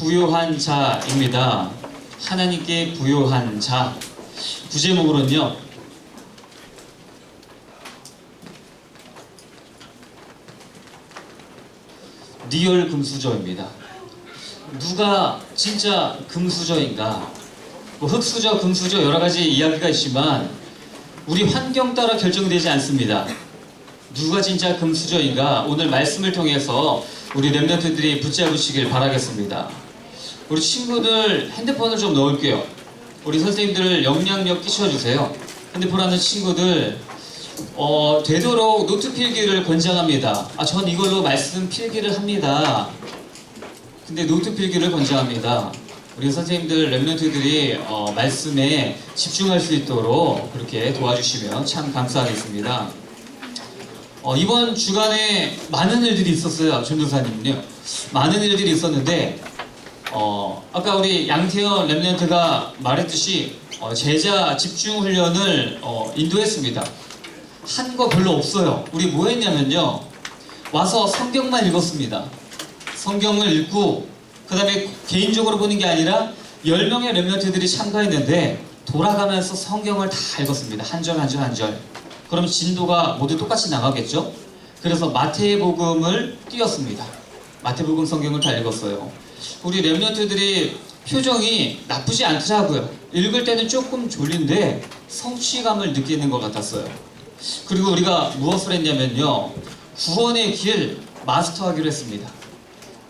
부요한 자입니다. 하나님께 부요한 자. 부제목으로는요, 리얼 금수저입니다. 누가 진짜 금수저인가? 뭐 흙수저, 금수저 여러 가지 이야기가 있지만 우리 환경 따라 결정되지 않습니다. 누가 진짜 금수저인가? 오늘 말씀을 통해서 우리 렘넌트들이 붙잡으시길 바라겠습니다. 우리 친구들 핸드폰을 좀 넣을게요. 우리 선생님들 영향력 끼쳐주세요. 핸드폰 하는 친구들 되도록 노트 필기를 권장합니다. 전 이걸로 말씀 필기를 합니다. 근데 노트 필기를 권장합니다. 우리 선생님들, 렘넌트들이 말씀에 집중할 수 있도록 그렇게 도와주시면 참 감사하겠습니다. 이번 주간에 많은 일들이 있었어요. 전도사님요. 많은 일들이 있었는데 아까 우리 양태현 렘넌트가 말했듯이 제자 집중 훈련을 인도했습니다. 한 거 별로 없어요. 우리 뭐 했냐면요, 와서 성경만 읽었습니다. 성경을 읽고 그 다음에 개인적으로 보는 게 아니라 10명의 렘넌트들이 참가했는데 돌아가면서 성경을 다 읽었습니다. 한 절 한 절 한 절. 그럼 진도가 모두 똑같이 나가겠죠? 그래서 마태복음을 띄웠습니다. 마태복음 성경을 다 읽었어요. 우리 렘넌트들이 표정이 나쁘지 않더라고요. 읽을 때는 조금 졸린데 성취감을 느끼는 것 같았어요. 그리고 우리가 무엇을 했냐면요, 구원의 길 마스터하기로 했습니다.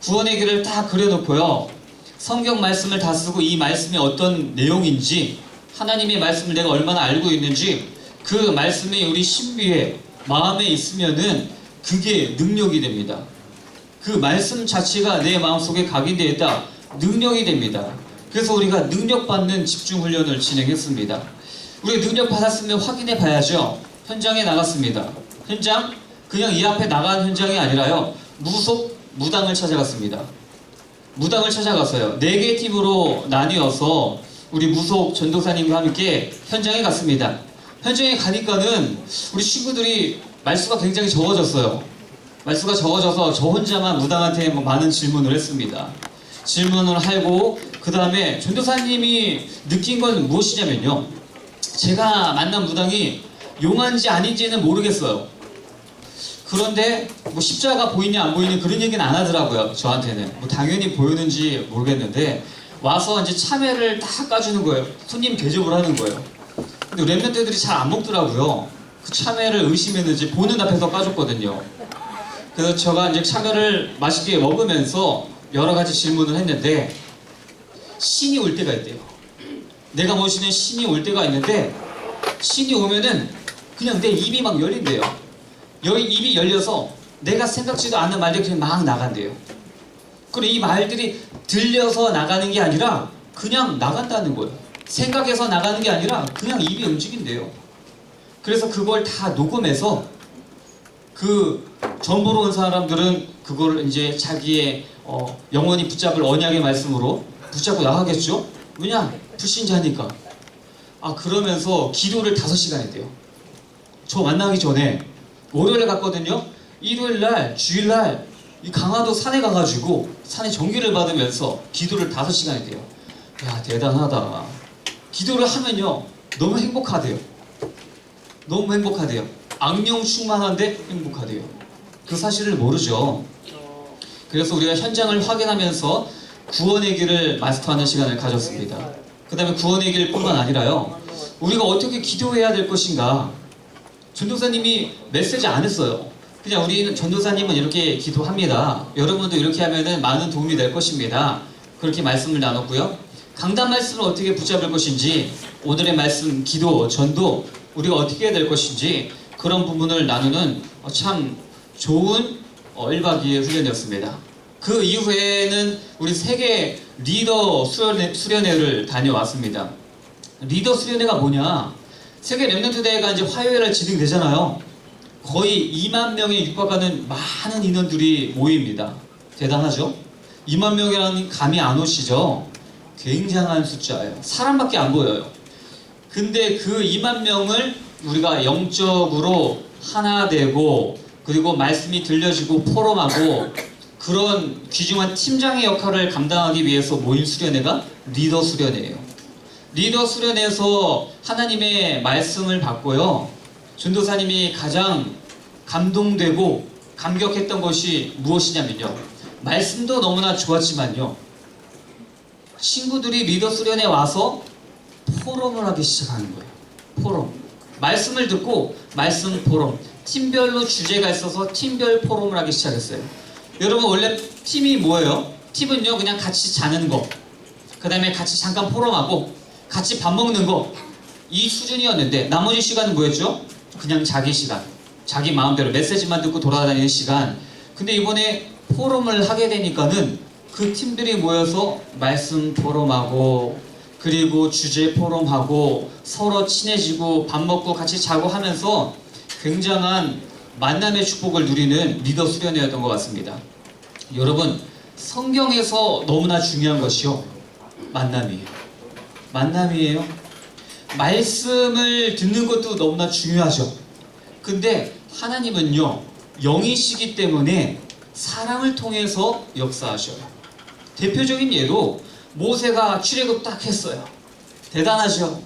구원의 길을 다 그려놓고요, 성경 말씀을 다 쓰고 이 말씀이 어떤 내용인지, 하나님의 말씀을 내가 얼마나 알고 있는지 그 말씀이 우리 신비에 마음에 있으면은 그게 능력이 됩니다. 그 말씀 자체가 내 마음속에 각인되어 있다, 능력이 됩니다. 그래서 우리가 능력받는 집중훈련을 진행했습니다. 우리가 능력 받았으면 확인해 봐야죠. 현장에 나갔습니다. 현장? 그냥 이 앞에 나간 현장이 아니라요, 무당을 찾아갔습니다. 무당을 찾아가서요, 4개 팀으로 나뉘어서 우리 무속 전도사님과 함께 현장에 갔습니다. 현장에 가니까는 우리 친구들이 말수가 굉장히 적어졌어요. 말수가 적어져서 저 혼자만 무당한테 많은 질문을 했습니다. 질문을 하고 그 다음에 전도사님이 느낀 건 무엇이냐면요, 제가 만난 무당이 용한지 아닌지는 모르겠어요. 그런데 뭐 십자가 보이냐 안 보이냐 그런 얘기는 안 하더라고요. 저한테는 뭐 당연히 보이는지 모르겠는데 와서 이제 참외를 딱 까주는 거예요. 손님 대접을 하는 거예요. 근데 렘넌트들이 잘 안 먹더라고요. 그 참외를 의심했는지 보는 앞에서 까줬거든요. 그래서 제가 이제 참외를 맛있게 먹으면서 여러 가지 질문을 했는데 신이 올 때가 있대요. 내가 모시는 신이 올 때가 있는데 신이 오면은 그냥 내 입이 막 열린대요. 여기 입이 열려서 내가 생각지도 않는 말들이 그냥 막 나간대요. 그리고 이 말들이 들려서 나가는 게 아니라 그냥 나간다는 거예요. 생각해서 나가는 게 아니라 그냥 입이 움직인대요. 그래서 그걸 다 녹음해서 그 전보로 온 사람들은 그걸 이제 자기의 영원히 붙잡을 언약의 말씀으로 붙잡고 나가겠죠? 왜냐? 불신자니까. 그러면서 기도를 5시간 했대요. 저 만나기 전에 월요일에 갔거든요. 일요일날, 주일날 이 강화도 산에 가가지고 산에 전기를 받으면서 기도를 5시간 했대요. 야, 대단하다. 기도를 하면요, 너무 행복하대요. 너무 행복하대요. 악령 충만한데 행복하대요. 그 사실을 모르죠. 그래서 우리가 현장을 확인하면서 구원의 길을 마스터하는 시간을 가졌습니다. 그 다음에 구원의 길뿐만 아니라요, 우리가 어떻게 기도해야 될 것인가. 전도사님이 메시지 안 했어요. 그냥 우리는 전도사님은 이렇게 기도합니다. 여러분도 이렇게 하면은 많은 도움이 될 것입니다. 그렇게 말씀을 나눴고요. 강단 말씀을 어떻게 붙잡을 것인지, 오늘의 말씀, 기도, 전도 우리가 어떻게 해야 될 것인지 그런 부분을 나누는 참 좋은 1박 2일 훈련이었습니다. 그 이후에는 우리 세계 리더 수련회를 다녀왔습니다. 리더 수련회가 뭐냐? 세계 렘넌트 대회가 이제 화요일에 진행되잖아요. 거의 2만 명에 육박하는 많은 인원들이 모입니다. 대단하죠? 2만 명이라는 감이 안 오시죠? 굉장한 숫자예요. 사람밖에 안 보여요. 근데 그 2만 명을 우리가 영적으로 하나 되고, 그리고 말씀이 들려지고 포럼하고, 그런 귀중한 팀장의 역할을 감당하기 위해서 모인 수련회가 리더 수련회예요. 리더 수련회에서 하나님의 말씀을 받고요. 전도사님이 가장 감동되고 감격했던 것이 무엇이냐면요. 말씀도 너무나 좋았지만요. 친구들이 리더 수련회 와서 포럼을 하기 시작하는 거예요. 포럼. 말씀을 듣고 말씀 포럼. 팀별로 주제가 있어서 팀별 포럼을 하기 시작했어요. 여러분 원래 팀이 뭐예요? 팀은요 그냥 같이 자는 거, 그 다음에 같이 잠깐 포럼하고 같이 밥 먹는 거, 이 수준이었는데 나머지 시간은 뭐였죠? 그냥 자기 시간, 자기 마음대로 메시지만 듣고 돌아다니는 시간. 근데 이번에 포럼을 하게 되니까는 그 팀들이 모여서 말씀 포럼하고 그리고 주제 포럼하고 서로 친해지고 밥 먹고 같이 자고 하면서 굉장한 만남의 축복을 누리는 리더 수련회였던 것 같습니다. 여러분, 성경에서 너무나 중요한 것이요, 만남이에요. 만남이에요. 말씀을 듣는 것도 너무나 중요하죠. 근데 하나님은요, 영이시기 때문에 사람을 통해서 역사하셔요. 대표적인 예로 모세가 출애굽 딱 했어요. 대단하죠.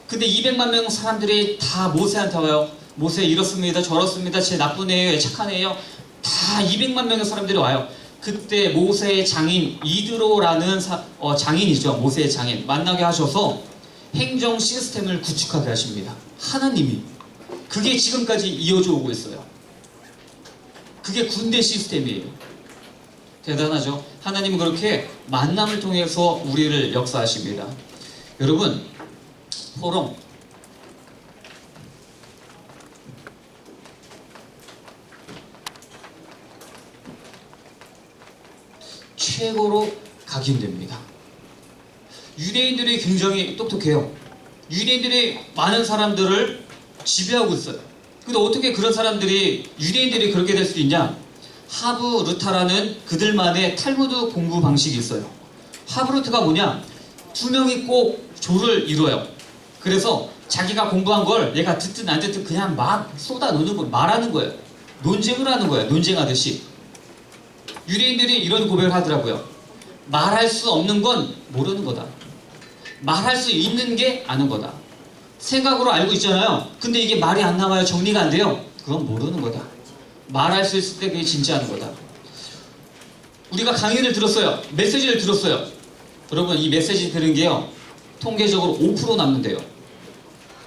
근데 200만 명 사람들이 다 모세한테 와요. 모세 이렇습니다, 저렇습니다, 제 나쁜 애예요, 착한 애예요. 다 200만 명의 사람들이 와요. 그때 모세의 장인 이드로라는 장인이죠. 모세의 장인 만나게 하셔서 행정 시스템을 구축하게 하십니다. 하나님이. 그게 지금까지 이어져 오고 있어요. 그게 군대 시스템이에요. 대단하죠. 하나님은 그렇게 만남을 통해서 우리를 역사하십니다. 여러분, 포럼, 최고로 각인됩니다. 유대인들이 굉장히 똑똑해요. 유대인들이 많은 사람들을 지배하고 있어요. 근데 어떻게 그런 사람들이, 유대인들이 그렇게 될 수 있냐? 하브루타라는 그들만의 탈무드 공부 방식이 있어요. 하브루트가 뭐냐? 두 명이 꼭 조를 이뤄요. 그래서 자기가 공부한 걸 얘가 듣든 안 듣든 그냥 막 쏟아놓는 거예요. 말하는 거예요. 논쟁을 하는 거예요. 논쟁하듯이. 유대인들이 이런 고백을 하더라고요. 말할 수 없는 건 모르는 거다. 말할 수 있는 게 아는 거다. 생각으로 알고 있잖아요. 근데 이게 말이 안 나와요. 정리가 안 돼요. 그건 모르는 거다. 말할 수 있을 때 그게 진짜 아는 거다. 우리가 강의를 들었어요. 메시지를 들었어요. 여러분, 이 메시지 들은 게요, 통계적으로 5% 남는데요.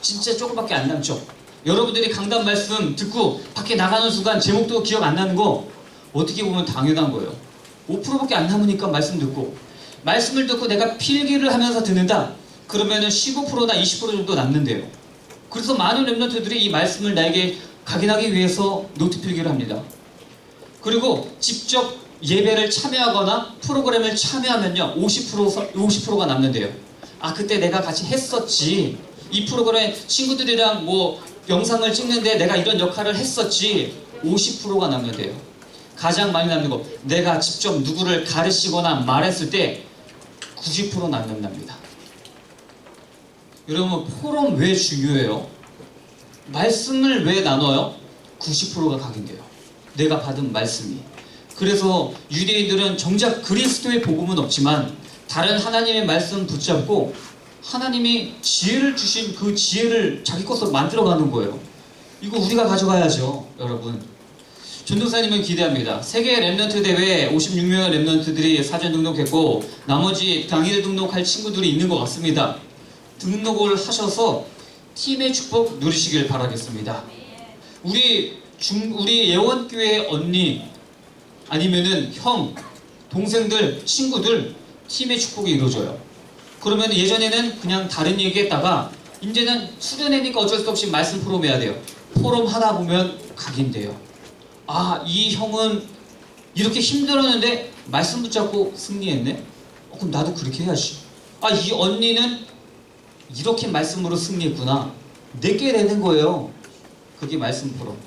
진짜 조금밖에 안 남죠. 여러분들이 강단 말씀 듣고 밖에 나가는 순간 제목도 기억 안 나는 거 어떻게 보면 당연한 거예요. 5%밖에 안 남으니까 말씀 듣고, 말씀을 듣고 내가 필기를 하면서 듣는다. 그러면은 15%나 20% 정도 남는데요. 그래서 많은 렘넌트들이 이 말씀을 나에게 각인하기 위해서 노트 필기를 합니다. 그리고 직접 예배를 참여하거나 프로그램을 참여하면요, 50%가 남는데요. 아, 그때 내가 같이 했었지. 이 프로그램 친구들이랑 뭐 영상을 찍는데 내가 이런 역할을 했었지. 50%가 남는데요. 가장 많이 남는 거, 내가 직접 누구를 가르치거나 말했을 때 90% 남는답니다. 여러분, 포럼 왜 중요해요? 말씀을 왜 나눠요? 90%가 각인돼요. 내가 받은 말씀이. 그래서 유대인들은 정작 그리스도의 복음은 없지만 다른 하나님의 말씀 붙잡고 하나님이 지혜를 주신 그 지혜를 자기 것으로 만들어가는 거예요. 이거 우리가 가져가야죠, 여러분. 전도사님은 기대합니다. 세계 렘넌트 대회에 56명의 렘넌트들이 사전 등록했고 나머지 당일 등록할 친구들이 있는 것 같습니다. 등록을 하셔서 팀의 축복 누리시길 바라겠습니다. 우리 예원교회 언니 아니면은 형, 동생들, 친구들 팀의 축복이 이루어져요. 그러면 예전에는 그냥 다른 얘기했다가 이제는 수련회니까 어쩔 수 없이 말씀 포럼 해야 돼요. 포럼 하다 보면 각인돼요. 아, 이 형은 이렇게 힘들었는데 말씀 붙잡고 승리했네? 그럼 나도 그렇게 해야지. 아, 이 언니는 이렇게 말씀으로 승리했구나. 내게 되는 거예요. 그게 말씀 포럼.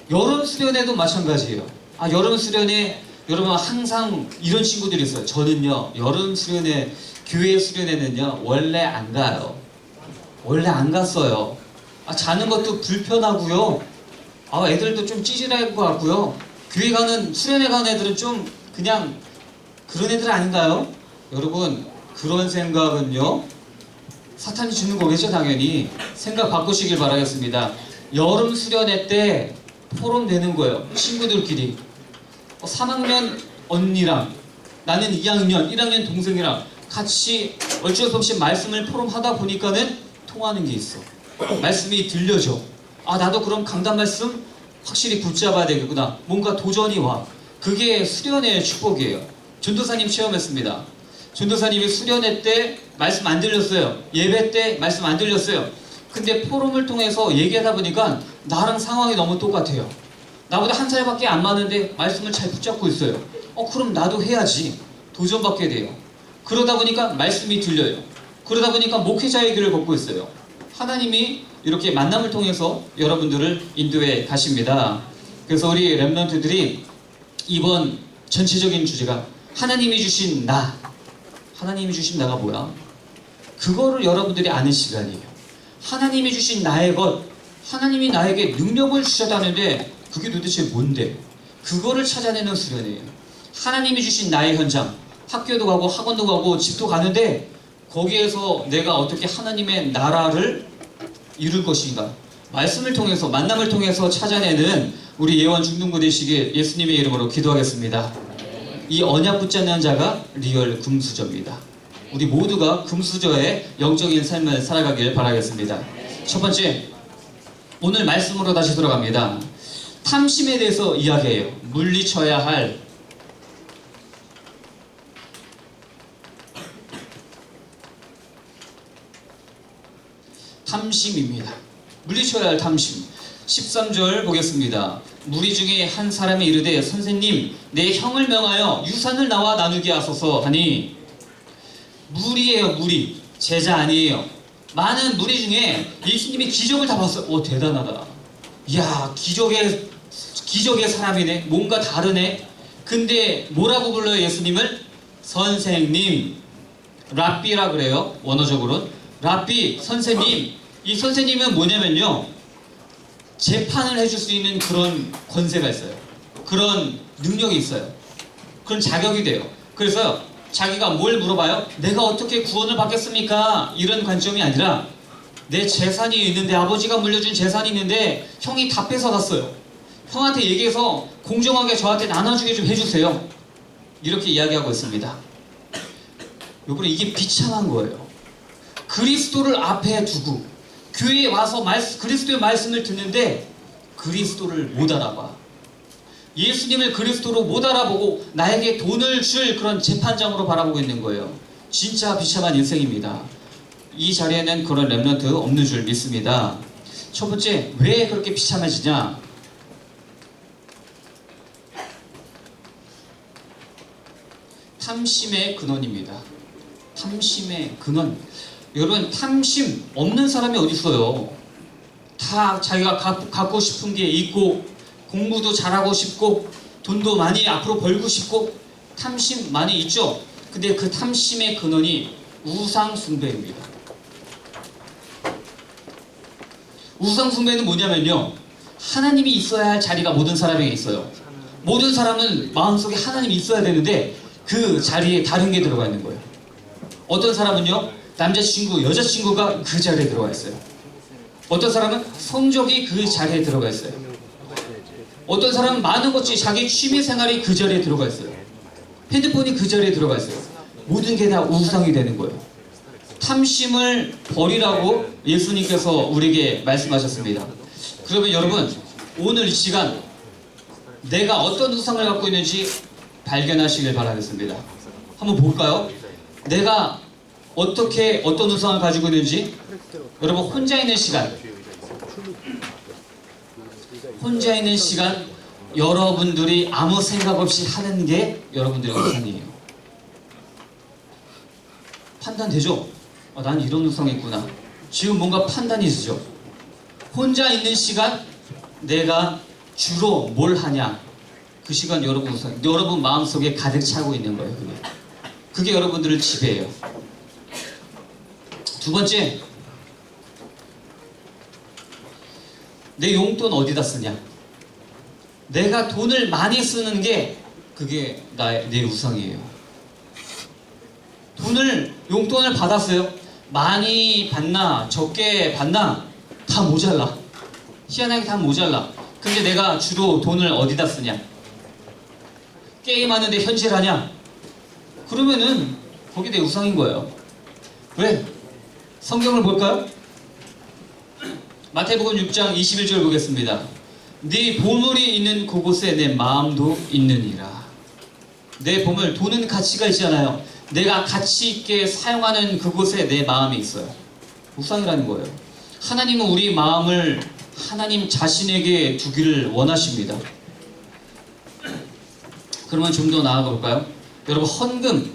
여름 수련회도 마찬가지예요. 아, 여름 수련회, 여러분 항상 이런 친구들이 있어요. 저는요, 여름 수련회, 교회 수련회는요, 원래 안 가요. 원래 안 갔어요. 아, 자는 것도 불편하고요. 아, 애들도 좀 찌질할 것 같고요. 교회 가는, 수련회 가는 애들은 좀 그냥 그런 애들 아닌가요? 여러분, 그런 생각은요, 사탄이 주는 거겠죠. 당연히 생각 바꾸시길 바라겠습니다. 여름 수련회 때 포럼 되는 거예요. 친구들끼리 3학년 언니랑 나는 2학년 1학년 동생이랑 같이 어쩔 수 없이 말씀을 포럼하다 보니까는 통하는 게 있어. 말씀이 들려져. 아, 나도 그럼 강단 말씀 확실히 붙잡아야 되겠구나. 뭔가 도전이 와. 그게 수련회의 축복이에요. 전도사님 체험했습니다. 전도사님이 수련회 때 말씀 안 들렸어요. 예배 때 말씀 안 들렸어요. 근데 포럼을 통해서 얘기하다 보니까 나랑 상황이 너무 똑같아요. 나보다 한 살밖에 안 많은데 말씀을 잘 붙잡고 있어요. 그럼 나도 해야지. 도전받게 돼요. 그러다 보니까 말씀이 들려요. 그러다 보니까 목회자의 길을 걷고 있어요. 하나님이 이렇게 만남을 통해서 여러분들을 인도해 가십니다. 그래서 우리 렘넌트들이 이번 전체적인 주제가 하나님이 주신 나. 하나님이 주신 나가 뭐야? 그거를 여러분들이 아는 시간이에요. 하나님이 주신 나의 것, 하나님이 나에게 능력을 주셨다는데 그게 도대체 뭔데? 그거를 찾아내는 수련이에요. 하나님이 주신 나의 현장, 학교도 가고 학원도 가고 집도 가는데 거기에서 내가 어떻게 하나님의 나라를 이룰 것인가? 말씀을 통해서, 만남을 통해서 찾아내는 우리 예원 중등부 되시길 예수님의 이름으로 기도하겠습니다. 이 언약 붙잡는 자가 리얼 금수저입니다. 우리 모두가 금수저의 영적인 삶을 살아가길 바라겠습니다. 첫 번째, 오늘 말씀으로 다시 돌아갑니다. 탐심에 대해서 이야기해요. 물리쳐야 할 탐심입니다. 물리쳐야 할 탐심. 13절 보겠습니다. 무리 중에 한 사람이 이르되 선생님 내 형을 명하여 유산을 나와 나누게 하소서 하니, 무리예요. 무리, 제자 아니에요. 많은 무리 중에 예수님이 기적을 다 봤어요. 대단하다. 이야, 기적의 사람이네. 뭔가 다르네. 근데 뭐라고 불러요? 예수님을 선생님, 랍비라 그래요. 원어적으로는 랍비, 선생님. 이 선생님은 뭐냐면요, 재판을 해줄 수 있는 그런 권세가 있어요. 그런 능력이 있어요. 그런 자격이 돼요. 그래서 자기가 뭘 물어봐요? 내가 어떻게 구원을 받겠습니까? 이런 관점이 아니라 내 재산이 있는데, 아버지가 물려준 재산이 있는데 형이 다 뺏어갔어요. 형한테 얘기해서 공정하게 저한테 나눠주게 좀 해주세요. 이렇게 이야기하고 있습니다. 여러분, 이게 비참한 거예요. 그리스도를 앞에 두고 교회에 와서 그리스도의 말씀을 듣는데 그리스도를 못 알아봐. 예수님을 그리스도로 못 알아보고 나에게 돈을 줄 그런 재판장으로 바라보고 있는 거예요. 진짜 비참한 인생입니다. 이 자리에는 그런 렘넌트 없는 줄 믿습니다. 첫 번째, 왜 그렇게 비참해지냐? 탐심의 근원입니다. 탐심의 근원. 여러분, 탐심 없는 사람이 어디 있어요? 다 자기가 갖고 싶은 게 있고, 공부도 잘하고 싶고, 돈도 많이 앞으로 벌고 싶고, 탐심 많이 있죠? 근데 그 탐심의 근원이 우상숭배입니다. 우상숭배는 뭐냐면요, 하나님이 있어야 할 자리가 모든 사람에게 있어요. 모든 사람은 마음속에 하나님이 있어야 되는데 그 자리에 다른 게 들어가 있는 거예요. 어떤 사람은요, 남자친구, 여자친구가 그 자리에 들어가 있어요. 어떤 사람은 성적이 그 자리에 들어가 있어요. 어떤 사람은 많은 것이, 자기 취미생활이 그 자리에 들어가 있어요. 핸드폰이 그 자리에 들어가 있어요. 모든 게 다 우상이 되는 거예요. 탐심을 버리라고 예수님께서 우리에게 말씀하셨습니다. 그러면 여러분, 오늘 이 시간 내가 어떤 우상을 갖고 있는지 발견하시길 바라겠습니다. 한번 볼까요? 내가 어떤 우상을 가지고 있는지. 여러분, 혼자 있는 시간 여러분들이 아무 생각 없이 하는 게 여러분들의 우상이에요. 판단되죠? 난 이런 우상이 있구나. 지금 뭔가 판단이 있으죠? 혼자 있는 시간 내가 주로 뭘 하냐, 그 시간 여러분 우상, 여러분 마음속에 가득 차고 있는 거예요. 그게 여러분들을 지배해요. 두 번째, 내 용돈 어디다 쓰냐. 내가 돈을 많이 쓰는 게 그 그게 내 우상이에요. 용돈을 받았어요. 많이 받나 적게 받나 다 모자라. 희한하게 다 모자라. 근데 내가 주로 돈을 어디다 쓰냐? 게임하는데 현질하냐? 그러면은 거기 내 우상인 거예요. 왜? 성경을 볼까요? 마태복음 6장 21절 보겠습니다. 네 보물이 있는 그곳에 내 마음도 있느니라. 내 보물, 돈은 가치가 있잖아요. 내가 가치 있게 사용하는 그곳에 내 마음이 있어요. 우상이라는 거예요. 하나님은 우리 마음을 하나님 자신에게 두기를 원하십니다. 그러면 좀 더 나아가 볼까요? 여러분, 헌금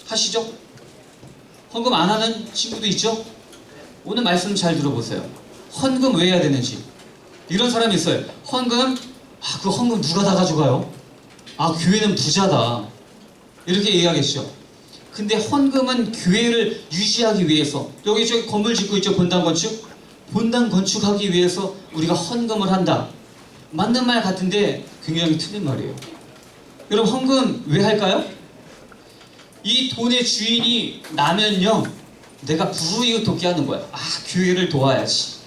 하시죠? 헌금 안 하는 친구도 있죠? 오늘 말씀 잘 들어보세요. 헌금 왜 해야 되는지. 이런 사람이 있어요. 헌금? 그 헌금 누가 다 가져가요? 교회는 부자다. 이렇게 얘기하겠죠. 근데 헌금은 교회를 유지하기 위해서, 여기 저기 건물 짓고 있죠? 본당 건축? 본당 건축하기 위해서 우리가 헌금을 한다. 맞는 말 같은데 굉장히 틀린 말이에요. 여러분, 헌금 왜 할까요? 이 돈의 주인이 나면요, 내가 불우이웃 돕게 하는 거야. 교회를 도와야지.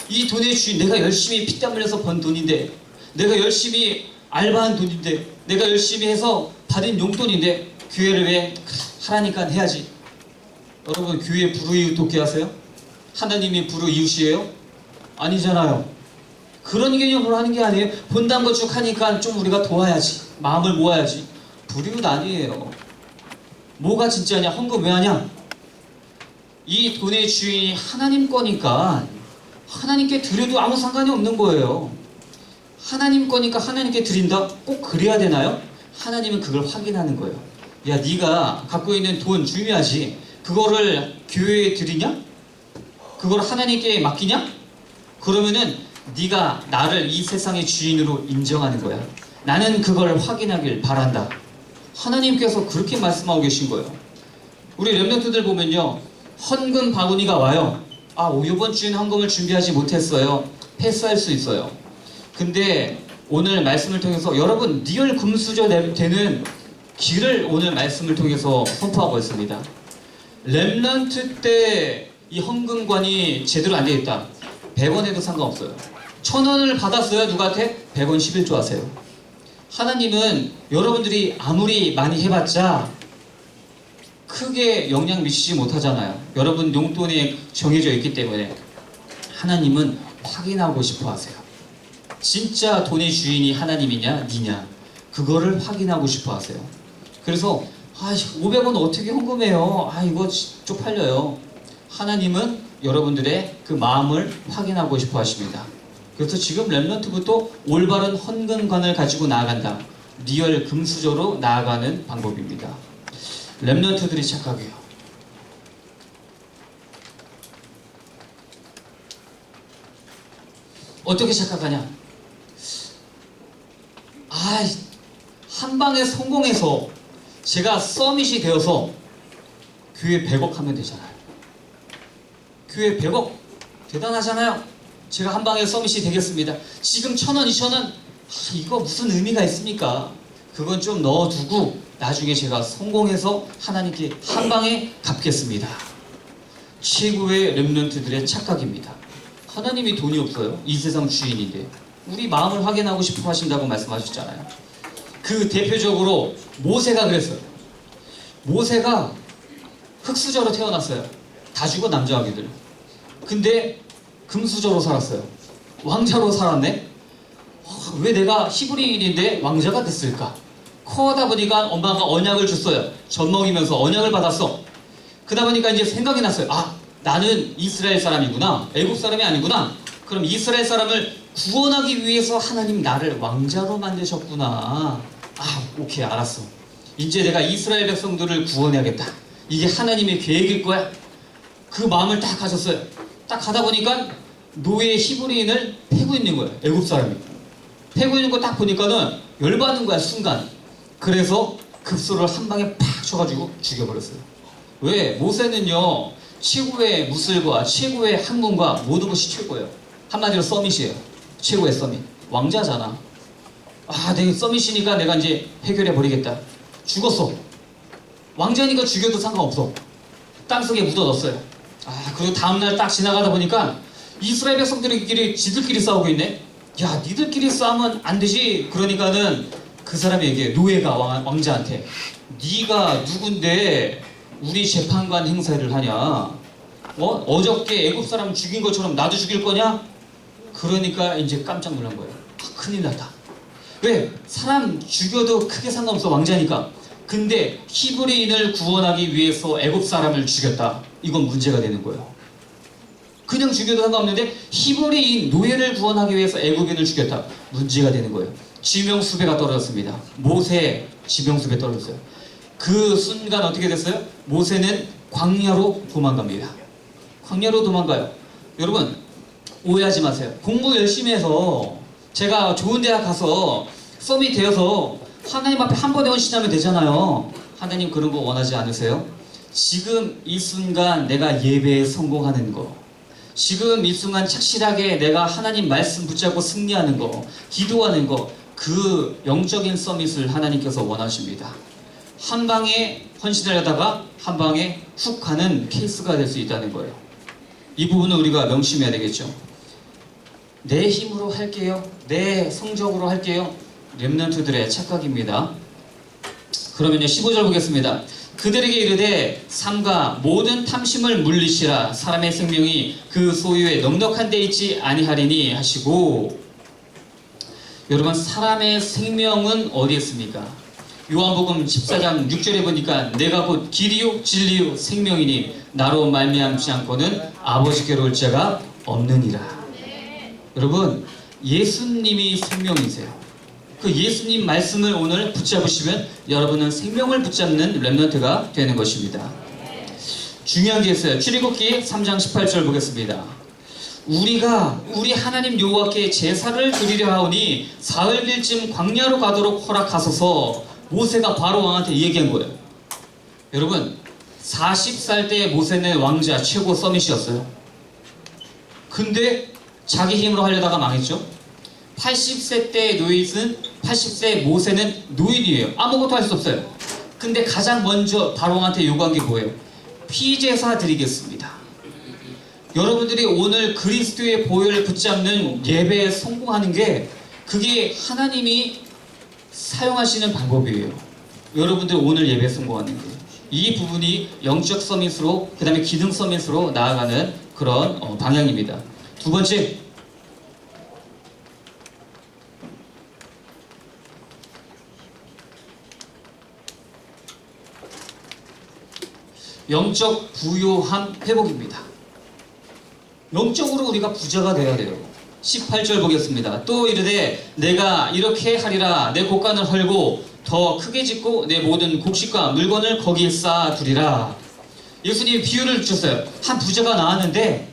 이 돈의 주인, 내가 열심히 피땀 흘려서 번 돈인데, 내가 열심히 알바한 돈인데, 내가 열심히 해서 받은 용돈인데, 교회를 왜 하라니까 해야지. 여러분, 교회 불우이웃 돕게 하세요? 하나님이 불우이웃이에요? 아니잖아요. 그런 개념으로 하는 게 아니에요. 본당 건축하니까 좀 우리가 도와야지. 마음을 모아야지. 불우이웃 아니에요. 뭐가 진짜냐? 헌금 왜 하냐? 이 돈의 주인이 하나님 거니까 하나님께 드려도 아무 상관이 없는 거예요. 하나님 거니까 하나님께 드린다? 꼭 그래야 되나요? 하나님은 그걸 확인하는 거예요. 야, 네가 갖고 있는 돈 중요하지. 그거를 교회에 드리냐? 그걸 하나님께 맡기냐? 그러면은 네가 나를 이 세상의 주인으로 인정하는 거야. 나는 그걸 확인하길 바란다. 하나님께서 그렇게 말씀하고 계신 거예요. 우리 렘넌트들 보면요, 헌금 바구니가 와요. 이번 주에는 헌금을 준비하지 못했어요. 패스할 수 있어요. 근데 오늘 말씀을 통해서 여러분, 리얼 금수저 되는 길을 오늘 말씀을 통해서 선포하고 있습니다. 렘넌트 때 이 헌금관이 제대로 안 되어 있다. 100원 해도 상관없어요. 1000원을 받았어요. 누구한테? 100원 11조 하세요. 하나님은 여러분들이 아무리 많이 해봤자 크게 영향 미치지 못하잖아요. 여러분 용돈이 정해져 있기 때문에 하나님은 확인하고 싶어 하세요. 진짜 돈의 주인이 하나님이냐 니냐, 그거를 확인하고 싶어 하세요. 그래서 500원 어떻게 헌금해요? 이거 쪽팔려요. 하나님은 여러분들의 그 마음을 확인하고 싶어 하십니다. 그래서 지금 렘넌트부터 올바른 헌금관을 가지고 나아간다. 리얼 금수저로 나아가는 방법입니다. 렘넌트들이 착각해요. 어떻게 착각하냐? 한 방에 성공해서 제가 서밋이 되어서 교회 100억 하면 되잖아요. 교회 100억 대단하잖아요. 제가 한 방에 서밋이 되겠습니다. 지금 1000원, 2000원 이거 무슨 의미가 있습니까? 그건 좀 넣어두고 나중에 제가 성공해서 하나님께 한 방에 갚겠습니다. 최고의 렘넌트들의 착각입니다. 하나님이 돈이 없어요. 이 세상 주인인데 우리 마음을 확인하고 싶어 하신다고 말씀하셨잖아요. 그 대표적으로 모세가 그랬어요. 모세가 흙수저로 태어났어요. 다 죽어, 남자아기들. 근데 금수저로 살았어요. 왕자로 살았네? 왜 내가 히브리인인데 왕자가 됐을까? 커다 보니까 엄마가 언약을 줬어요. 젖먹이면서 언약을 받았어. 그러다 보니까 이제 생각이 났어요. 나는 이스라엘 사람이구나. 애국 사람이 아니구나. 그럼 이스라엘 사람을 구원하기 위해서 하나님 나를 왕자로 만드셨구나. 오케이, 알았어. 이제 내가 이스라엘 백성들을 구원해야겠다. 이게 하나님의 계획일 거야. 그 마음을 딱 가졌어요. 딱 가다 보니까 노예 히브리인을 패고 있는 거예요. 애국 사람이. 패고 있는 거 딱 보니까는 열받는 거야, 순간. 그래서 급소를 한 방에 팍 쳐가지고 죽여버렸어요. 왜? 모세는요, 최고의 무술과 최고의 학문과 모든 것이 최고예요. 한마디로 서밋이에요. 최고의 서밋. 왕자잖아. 내 서밋이니까 내가 이제 해결해 버리겠다. 죽었어. 왕자니까 죽여도 상관없어. 땅속에 묻어넣었어요. 그리고 다음날 딱 지나가다 보니까 이스라엘 백성들끼리 지들끼리 싸우고 있네. 야, 니들끼리 싸우면 안 되지. 그러니까는 그 사람이 얘기해. 노예가 왕자한테, 네가 누군데 우리 재판관 행사를 하냐? 어저께 애굽 사람 죽인 것처럼 나도 죽일 거냐? 그러니까 이제 깜짝 놀란 거예요. 큰일 났다. 왜? 사람 죽여도 크게 상관없어, 왕자니까. 근데 히브리인을 구원하기 위해서 애굽 사람을 죽였다. 이건 문제가 되는 거예요. 그냥 죽여도 상관없는데 히브리인 노예를 구원하기 위해서 애굽인을 죽였다. 문제가 되는 거예요. 지명수배가 떨어졌습니다. 모세 지명수배 떨어졌어요. 그 순간 어떻게 됐어요? 모세는 광야로 도망갑니다. 광야로 도망가요. 여러분, 오해하지 마세요. 공부 열심히 해서 제가 좋은 대학 가서 서밋 되어서 하나님 앞에 한 번에 헌신하면 되잖아요. 하나님 그런 거 원하지 않으세요? 지금 이 순간 내가 예배에 성공하는 거, 지금 이 순간 착실하게 내가 하나님 말씀 붙잡고 승리하는 거, 기도하는 거, 그 영적인 서밋을 하나님께서 원하십니다. 한 방에 헌신하려다가 한 방에 훅 가는 케이스가 될 수 있다는 거예요. 이 부분은 우리가 명심해야 되겠죠. 내 힘으로 할게요, 내 성적으로 할게요, 렘넌트들의 착각입니다. 그러면요, 15절 보겠습니다. 그들에게 이르되 삼가 모든 탐심을 물리시라. 사람의 생명이 그 소유에 넉넉한 데 있지 아니하리니 하시고. 여러분, 사람의 생명은 어디에 있습니까? 요한복음 14장 6절에 보니까 내가 곧 길이요 진리요 생명이니 나로 말미암지 않고는 아버지께로 올 자가 없느니라. 여러분, 예수님이 생명이세요. 그 예수님 말씀을 오늘 붙잡으시면 여러분은 생명을 붙잡는 렘넌트가 되는 것입니다. 중요한 게 있어요. 출애굽기 3장 18절 보겠습니다. 우리 하나님 여호와께 제사를 드리려 하오니 사흘길쯤 광야로 가도록 허락하소서. 모세가 바로 왕한테 얘기한 거예요. 여러분, 40살 때 모세는 왕자 최고 서밋이었어요. 근데 자기 힘으로 하려다가 망했죠. 80세 때 노이슨, 80세 모세는 노인이에요. 아무것도 할 수 없어요. 근데 가장 먼저 바로 왕한테 요구한 게 뭐예요? 피제사 드리겠습니다. 여러분들이 오늘 그리스도의 보혈을 붙잡는 예배에 성공하는 게, 그게 하나님이 사용하시는 방법이에요. 여러분들 오늘 예배에 성공하는 게, 이 부분이 영적 서밋으로, 그 다음에 기능 서밋으로 나아가는 그런 방향입니다. 두 번째, 영적 부요함 회복입니다. 영적으로 우리가 부자가 되어야 돼요. 18절 보겠습니다. 또 이르되 내가 이렇게 하리라. 내 곡간을 헐고 더 크게 짓고 내 모든 곡식과 물건을 거기에 쌓아두리라. 예수님이 비유를 주셨어요. 한 부자가 나왔는데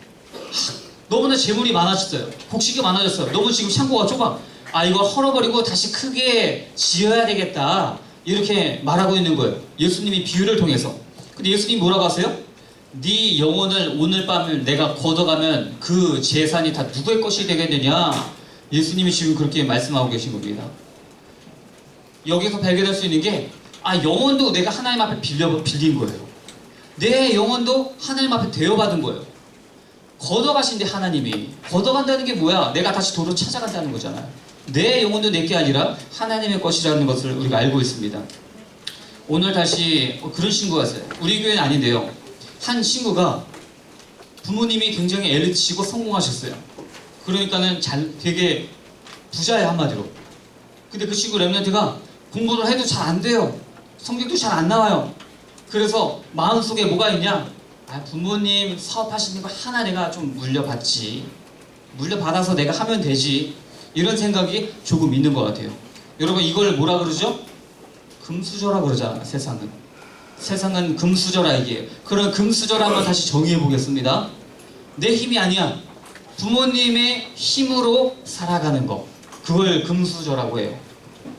너무나 재물이 많아졌어요. 곡식이 많아졌어요. 너무 지금 창고가 좁아. 이거 헐어버리고 다시 크게 지어야 되겠다, 이렇게 말하고 있는 거예요. 예수님이 비유를 통해서. 근데 예수님이 뭐라고 하세요? 네 영혼을 오늘 밤을 내가 걷어가면 그 재산이 다 누구의 것이 되겠느냐. 예수님이 지금 그렇게 말씀하고 계신 겁니다. 여기서 발견할 수 있는 게, 영혼도 내가 하나님 앞에 빌린 거예요. 내 영혼도 하나님 앞에 대여받은 거예요. 걷어가신데, 하나님이 걷어간다는 게 뭐야? 내가 다시 도로 찾아간다는 거잖아요. 내 영혼도 내게 아니라 하나님의 것이라는 것을 우리가 알고 있습니다. 오늘 다시 그런 친구가 있어요. 우리 교회는 아닌데요, 한 친구가 부모님이 굉장히 애를 치고 성공하셨어요. 그러니까는 되게 부자예요, 한마디로. 근데 그 친구 렘넌트가 공부를 해도 잘 안 돼요. 성적도 잘 안 나와요. 그래서 마음속에 뭐가 있냐? 부모님 사업하시는 거 하나 내가 좀 물려받지, 물려받아서 내가 하면 되지, 이런 생각이 조금 있는 것 같아요. 여러분, 이걸 뭐라 그러죠? 금수저라 그러잖아. 세상은 금수저라 얘기해요. 그런 금수저를 한번 다시 정의해 보겠습니다. 내 힘이 아니야. 부모님의 힘으로 살아가는 거, 그걸 금수저라고 해요.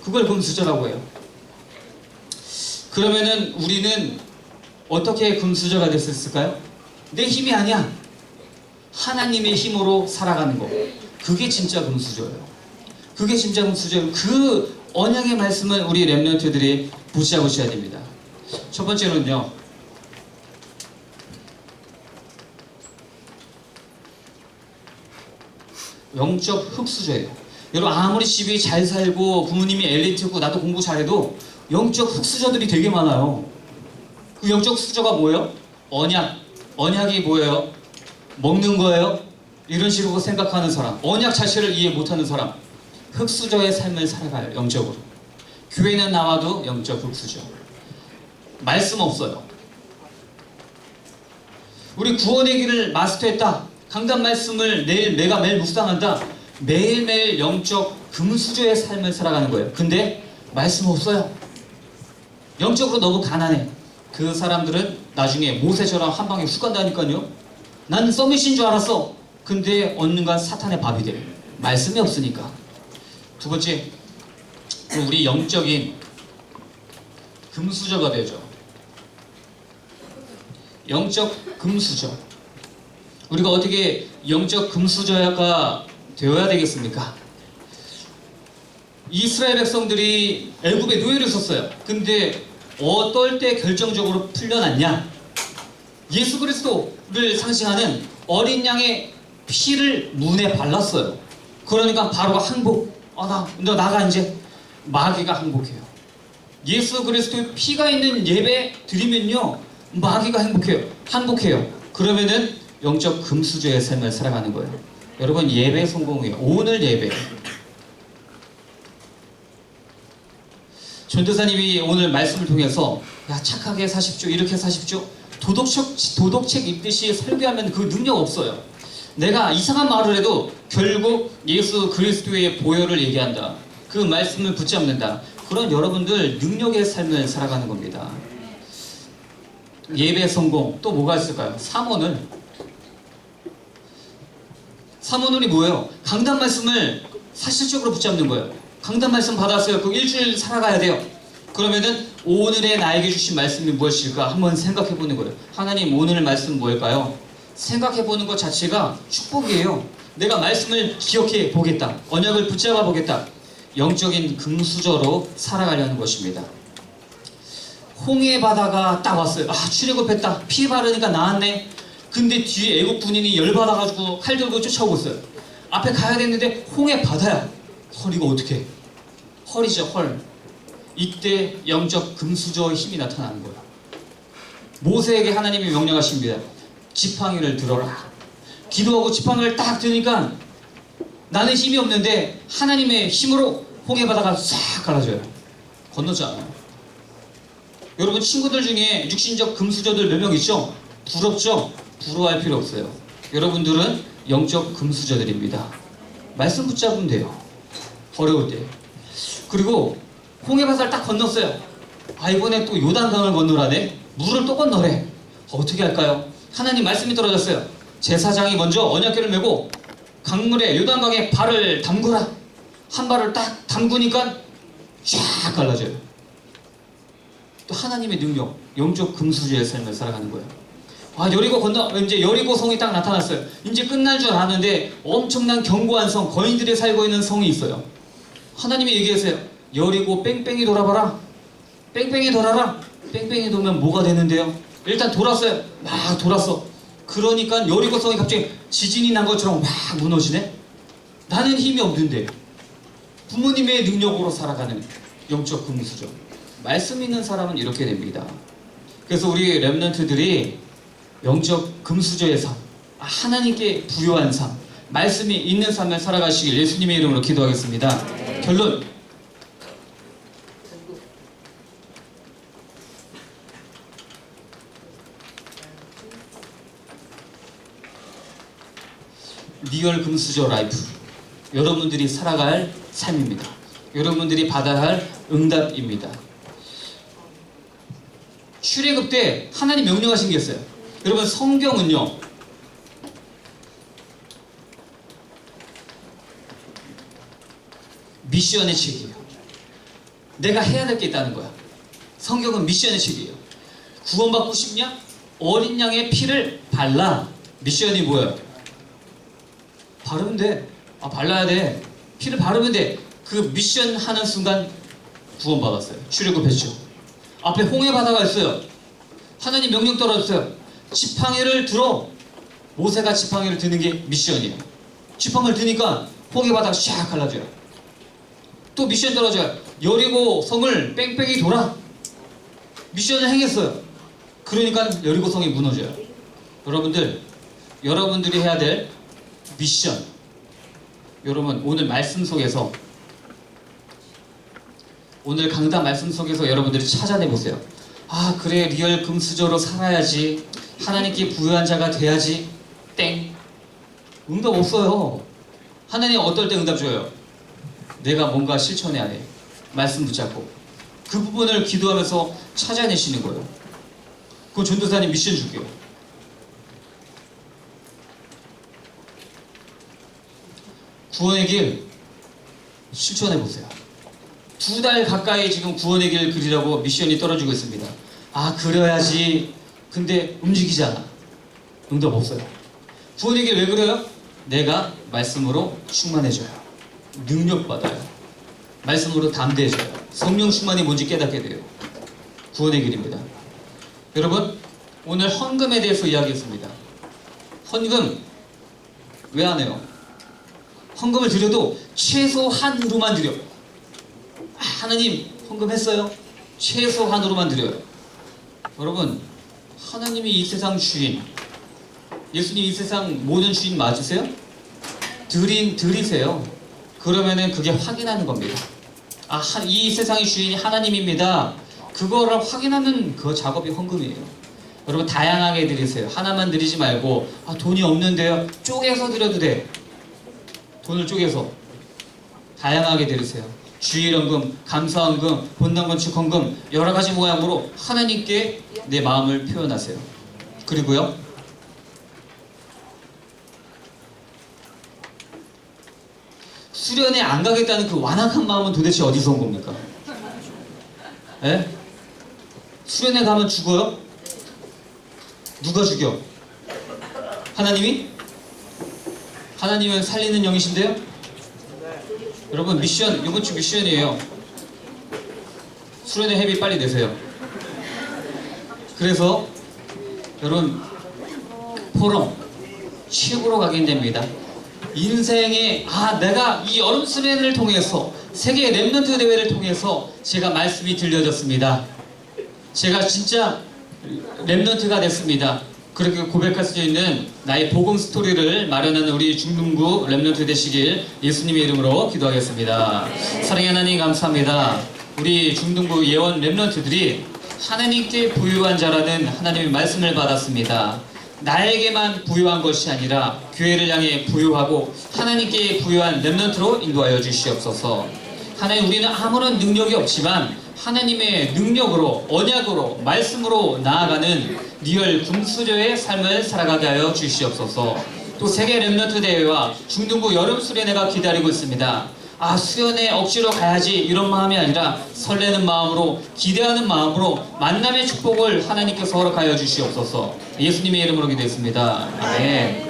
그걸 금수저라고 해요. 그러면은 우리는 어떻게 금수저가 될 수 있을까요? 내 힘이 아니야. 하나님의 힘으로 살아가는 거, 그게 진짜 금수저예요. 그게 진짜 금수저. 그 언약의 말씀을 우리 렘넌트들이 붙잡으셔야 됩니다. 첫 번째는요, 영적 흙수저예요. 여러분, 아무리 집이 잘 살고 부모님이 엘리트고 나도 공부 잘해도 영적 흙수저들이 되게 많아요. 그 영적 수저가 뭐예요? 언약. 언약이 뭐예요? 먹는 거예요? 이런 식으로 생각하는 사람, 언약 자체를 이해 못하는 사람, 흙수저의 삶을 살아가요. 영적으로. 교회는 나와도 영적 흙수저. 말씀 없어요. 우리 구원의 길을 마스터했다, 강단 말씀을 내가 매일 묵상한다, 매일매일 영적 금수저의 삶을 살아가는 거예요. 근데 말씀 없어요. 영적으로 너무 가난해. 그 사람들은 나중에 모세처럼 한 방에 훅 간다니까요. 나는 서밋인 줄 알았어. 근데 언젠가 사탄의 밥이 돼. 말씀이 없으니까. 두 번째, 우리 영적인 금수저가 되죠. 영적 금수저. 우리가 어떻게 영적 금수저가 되어야 되겠습니까? 이스라엘 백성들이 애굽에 노예를 썼어요. 근데 어떨 때 결정적으로 풀려났냐? 예수 그리스도를 상징하는 어린 양의 피를 문에 발랐어요. 그러니까 바로 항복. 너 나가 이제. 마귀가 항복해요. 예수 그리스도의 피가 있는 예배 드리면요, 마귀가 항복해요. 그러면은 영적 금수저의 삶을 살아가는 거예요. 여러분, 예배 성공이에요. 오늘 예배. 전도사님이 오늘 말씀을 통해서 착하게 사십시오, 이렇게 사십시오, 도덕책 읽듯이 설교하면 그 능력 없어요. 내가 이상한 말을 해도 결국 예수 그리스도의 보혈을 얘기한다, 그 말씀을 붙잡는다. 그런 여러분들 능력의 삶을 살아가는 겁니다. 예배 성공. 또 뭐가 있을까요? 삼원을이 뭐예요? 강단 말씀을 사실적으로 붙잡는 거예요. 강단 말씀 받았어요. 그 일주일 살아가야 돼요. 그러면은 오늘의 나에게 주신 말씀이 무엇일까 한번 생각해 보는 거예요. 하나님, 오늘 말씀 뭘까요? 생각해 보는 것 자체가 축복이에요. 내가 말씀을 기억해 보겠다. 언약을 붙잡아 보겠다. 영적인 금수저로 살아가려는 것입니다. 홍해 바다가 딱 왔어요. 출애굽했다. 피 바르니까 나았네. 근데 뒤에 애국 군인이 열받아가지고 칼 들고 쫓아오고 있어요. 앞에 가야 되는데 홍해 바다야. 이거 어떻게? 헐이죠, 헐. 이때 영적 금수저의 힘이 나타나는 거예요. 모세에게 하나님이 명령하십니다. 지팡이를 들어라. 기도하고 지팡이를 딱 드니까 나는 힘이 없는데 하나님의 힘으로 홍해 바다가 싹 갈라져요. 건너지 않아요. 여러분, 친구들 중에 육신적 금수저들 몇 명 있죠? 부럽죠? 부러워할 필요 없어요. 여러분들은 영적 금수저들입니다. 말씀 붙잡으면 돼요. 어려울 때. 그리고 홍해 바다를 딱 건넜어요. 이번에 또 요단강을 건너라네. 물을 또 건너래. 어떻게 할까요? 하나님 말씀이 떨어졌어요. 제사장이 먼저 언약궤를 메고 강물에, 요단강에 발을 담그라. 한 발을 딱 담그니까 쫙 갈라져요. 또 하나님의 능력, 영적 금수저의 삶을 살아가는 거예요. 여리고 이제 여리고 성이 딱 나타났어요. 이제 끝날 줄 아는데 엄청난 견고한 성, 거인들이 살고 있는 성이 있어요. 하나님이 얘기하세요. 여리고 뺑뺑이 돌아봐라. 뺑뺑이 돌아라. 뺑뺑이 돌면 뭐가 되는데요? 일단 돌았어요. 막 돌았어. 그러니까 여리고 성이 갑자기 지진이 난 것처럼 막 무너지네. 나는 힘이 없는데. 부모님의 능력으로 살아가는 영적 금수저. 말씀 있는 사람은 이렇게 됩니다. 그래서 우리 렘넌트들이 영적 금수저의 삶, 하나님께 부요한 삶, 말씀이 있는 삶을 살아가시길 예수님의 이름으로 기도하겠습니다. 결론. 리얼 금수저 라이프. 여러분들이 살아갈 삶입니다. 여러분들이 받아야 할 응답입니다. 출애굽 때 하나님 명령하신 게 있어요. 여러분, 성경은요, 미션의 책이에요. 내가 해야 될 게 있다는 거야. 성경은 미션의 책이에요. 구원받고 싶냐? 어린 양의 피를 발라. 미션이 뭐예요? 바르면 돼. 발라야 돼. 피를 바르면 돼. 그 미션 하는 순간 구원받았어요. 출애굽했죠. 앞에 홍해 바다가 있어요. 하나님 명령 떨어졌어요. 지팡이를 들어. 모세가 지팡이를 드는 게 미션이에요. 지팡이를 드니까 홍해 바다가 샥 갈라져요. 또 미션 떨어져요. 여리고 성을 뺑뺑이 돌아. 미션을 행했어요. 그러니까 여리고 성이 무너져요. 여러분들, 여러분들이 해야 될 미션, 여러분 오늘 말씀 속에서, 오늘 강단 말씀 속에서 여러분들이 찾아내보세요. 아 그래, 리얼 금수저로 살아야지, 하나님께 부유한 자가 돼야지. 땡. 응답 없어요. 하나님 어떨 때 응답 줘요? 내가 뭔가 실천해야 돼. 말씀 붙잡고 그 부분을 기도하면서 찾아내시는 거예요. 그럼 전도사님 미션 줄게요. 구원의 길 실천해보세요. 2달 가까이 지금 구원의 길 그리라고 미션이 떨어지고 있습니다. 아 그려야지. 근데 움직이지 않아. 응답 없어요. 구원의 길 왜 그려요? 내가 말씀으로 충만해져요. 능력받아요. 말씀으로 담대해져요. 성령 충만이 뭔지 깨닫게 돼요. 구원의 길입니다. 여러분 오늘 헌금에 대해서 이야기했습니다. 헌금 왜 안 해요? 헌금을 드려도 최소한으로만 드려. 하나님 헌금했어요? 최소한으로만 드려요. 여러분 하나님이 이 세상 주인, 예수님 이 세상 모든 주인 맞으세요? 드리세요. 그러면은 그게 확인하는 겁니다. 아, 이 세상의 주인이 하나님입니다. 그거를 확인하는 그 작업이 헌금이에요. 여러분 다양하게 드리세요. 하나만 드리지 말고 아 돈이 없는데요. 쪼개서 드려도 돼. 돈을 쪼개서 다양하게 드리세요. 주일헌금, 감사헌금, 본당건축헌금 여러 가지 모양으로 하나님께 내 마음을 표현하세요. 그리고요 수련회 안 가겠다는 그 완악한 마음은 도대체 어디서 온 겁니까? 에? 수련회 가면 죽어요? 누가 죽여? 하나님이? 하나님은 살리는 영이신데요? 여러분 미션, 이번 주 미션이에요. 수련회 회비 빨리 내세요. 그래서 여러분 포럼 최고로 각인됩니다. 인생에 내가 이 여름 수련회를 통해서 세계 랩넌트 대회를 통해서 제가 말씀이 들려졌습니다. 제가 진짜 랩넌트가 됐습니다. 그렇게 고백할 수 있는 나의 복음 스토리를 마련하는 우리 중등부 랩넌트 되시길 예수님의 이름으로 기도하겠습니다. 사랑의 하나님 감사합니다. 우리 중등부 예원 랩넌트들이 하나님께 부유한 자라는 하나님의 말씀을 받았습니다. 나에게만 부유한 것이 아니라 교회를 향해 부유하고 하나님께 부유한 랩넌트로 인도하여 주시옵소서. 하나님 우리는 아무런 능력이 없지만 하나님의 능력으로 언약으로 말씀으로 나아가는 리얼 금수저의 삶을 살아가게 하여 주시옵소서. 또 세계 랩넌트 대회와 중등부 여름 수련회가 기다리고 있습니다. 아 수련회 억지로 가야지 이런 마음이 아니라 설레는 마음으로 기대하는 마음으로 만남의 축복을 하나님께서 허락하여 주시옵소서. 예수님의 이름으로 기도했습니다. 아멘.